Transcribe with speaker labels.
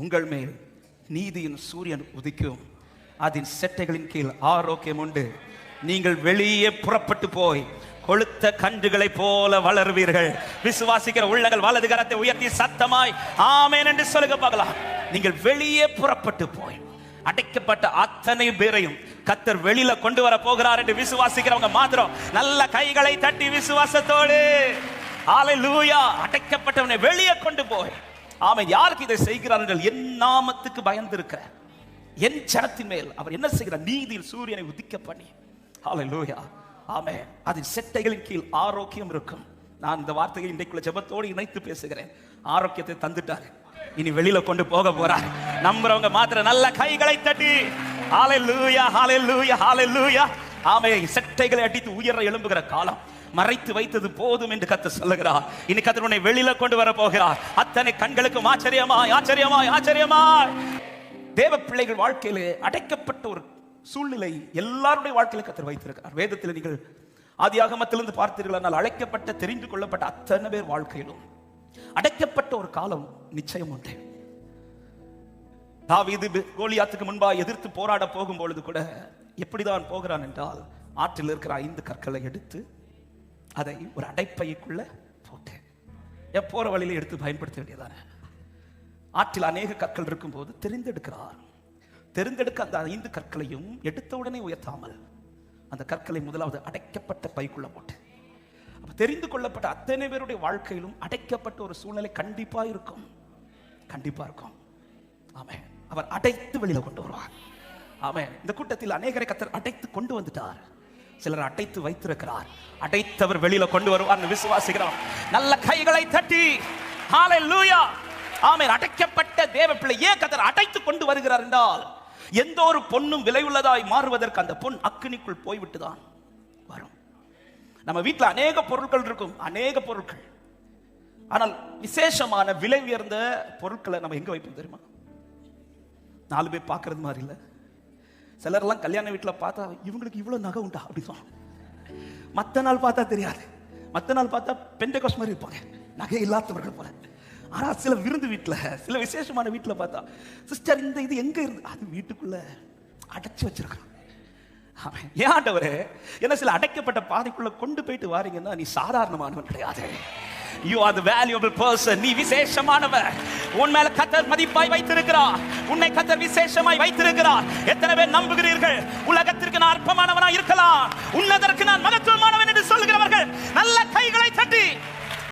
Speaker 1: உங்கள் மேல் நீதியின் சூரியன் உதிக்கும், அதன் செட்டைகளின் கீழ் ஆரோக்கியம் உண்டு. நீங்கள் வெளியே புறப்பட்டு போய் கொளுத்த கன்றுகளை போல வளருவீர்கள். விசுவாசிக்கிற உள்ளங்கள் வலது கரத்தை உயர்த்தி சத்தமாய் ஆமென் என்று சொல்லுங்க பார்க்கலாம். நீங்கள் வெளியே புறப்பட்டு போய் அடைக்கப்பட்ட அத்தனை பேரையும் கர்த்தர் வெளியில கொண்டு வர போகிறார் என்று விசுவாசிக்கிறவங்க மாத்திரம் நல்ல கைகளை தட்டி விசுவாசத்தோடு ஹல்லேலூயா. அடைக்கப்பட்டவனை வெளியே கொண்டு போய் ஆமென். யாருக்கு இதை செய்கிறார் என்றால் என் நாமத்துக்கு பயந்திருக்கிற என் ஜனத்தின் மேல் அவர் என்ன செய்கிறார்? நீதியின் சூரியனை உதிக்க பண்ணி ஹல்லேலூயா ஆமென். அதன் செட்டைகளின் கீழ் ஆரோக்கியம் இருக்கும். நான் இந்த வார்த்தையை இன்றைக்குள்ள ஜெபத்தோடு இணைத்து பேசுகிறேன். ஆரோக்கியத்தை தந்துட்டாரு, இனி வெளியில கொண்டு போக போறார். நம்புறவங்க மாத்திரம் நல்ல கைகளை தட்டி ஹல்லேலூயா ஹல்லேலூயா ஹல்லேலூயா ஆமென். செட்டைகளை அடித்து உயர எழும்புகிற காலம் மறைத்து வைத்தது போதும் என்று கர்த்தர் சொல்லுகிறார். இனி கர்த்தர் உன்னை வெளியில கொண்டு வர போகிறார். அத்தனை கண்களுக்கும் ஆச்சரியமாய் ஆச்சரியமாய் ஆச்சரியமாய். தேவ பிள்ளைகள் வாழ்க்கையிலே அடைக்கப்பட்ட ஒரு சூழ்நிலை எல்லாருடைய வாழ்க்கையில கர்த்தர் வைத்திருக்கிறார். வேதத்தில் நீங்கள் ஆதியாகமத்திலிருந்து பார்த்தீர்கள், அழைக்கப்பட்ட தெரிந்து கொள்ளப்பட்ட அத்தனை பேர் வாழ்க்கையிலும் அடைக்கப்பட்ட ஒரு காலம் நிச்சயம் உண்டு. தாவீது கோலியாத்துக்கு முன்பாக எதிர்த்து போராட போகும் பொழுது கூட எப்படிதான் போகிறான் என்றால், ஆற்றில் இருக்கிற 5 கற்களை எடுத்து அதை ஒரு அடைப்பைக்குள்ள போட்டு போற வழியில எடுத்து பயன்படுத்த வேண்டியதானே. ஆற்றில் அநேக கற்கள் இருக்கும் போது தெரிந்தெடுக்க அந்த 5 கற்களையும் எடுத்த உடனே உயர்த்தாமல் அந்த கற்களை முதலாவது அடைக்கப்பட்ட பைக்குள்ள போட்டு, தெரிந்து கொள்ளப்பட்ட அத்தனை பேருடைய வாழ்க்கையிலும் அடைக்கப்பட்ட ஒரு சூழ்நிலை கண்டிப்பா இருக்கும். ஆமென். அவர் அடைத்து வெளியில கொண்டு வருவார். ஆமென். இந்த கூட்டத்தில் அநேகரை கர்த்தர் அடைத்து கொண்டு வந்துட்டார். சிலர் அடைத்து வைத்திருக்கிறார். அடைத்தவர் வெளியில கொண்டு வருவார் விசுவாசிக்கிறோம். நல்ல கைகளை தட்டி ஹல்லேலூயா ஆமென். அடைக்கப்பட்ட தேவ பிள்ளை ஏன் கர்த்தர் அடைத்து கொண்டு வருகிறார் என்றால், எந்த ஒரு பொன்னும் விலை உள்ளதாய் மாறுவதற்கு அந்த பொன் அக்கினிக்குள் போய்விட்டுதான் வரும். நம்ம வீட்டில் அநேக பொருட்கள் இருக்கும், அநேக பொருட்கள். ஆனால் விசேஷமான விலை உயர்ந்த பொருட்களை நம்ம எங்க வைப்போம் தெரியுமா? 4 பேர் பார்க்கறது மாதிரி இல்லை. சிலரெல்லாம் கல்யாண வீட்டில் பார்த்தா இவங்களுக்கு இவ்வளவு நகை உண்டா அப்படின்னு சொல்லுவாங்க. மற்ற நாள் பார்த்தா தெரியாது. மற்ற நாள் பார்த்தா பெண்டெகோஸ்ட் மாதிரி இருப்பாங்க, நகை இல்லாதவர்கள் போல. ஆனா சில விருந்து வீட்டில், சில விசேஷமான வீட்டில் பார்த்தா, சிஸ்டர் இந்த இது எங்க இருந்து, அது வீட்டுக்குள்ள அடைச்சு வச்சிருக்கோம். ஏன் ஆண்டவரே, என்ன சில அடைக்கப்பட்ட பாதைக்குள்ள கொண்டு போயிட்டு வாரீங்கன்னா நீ சாதாரணமானவன் கிடையாது. You are the valuable person. நீ விசேஷமானவர். உன் மேல கர்த்தர் மதிப்பாய் வைத்திருக்கிறார். உன்னை கர்த்தர் விசேஷமாய் வைத்திருக்கிறார். எத்தனை பேர் நம்புகிறீர்கள்? உலகத்திற்கு நான் அற்பமானவனா இருக்கலாம், உன்னதற்கு நான் மகத்துவமானவன் என்று சொல்லுகிறவர்கள் நல்ல கைகளை தட்டி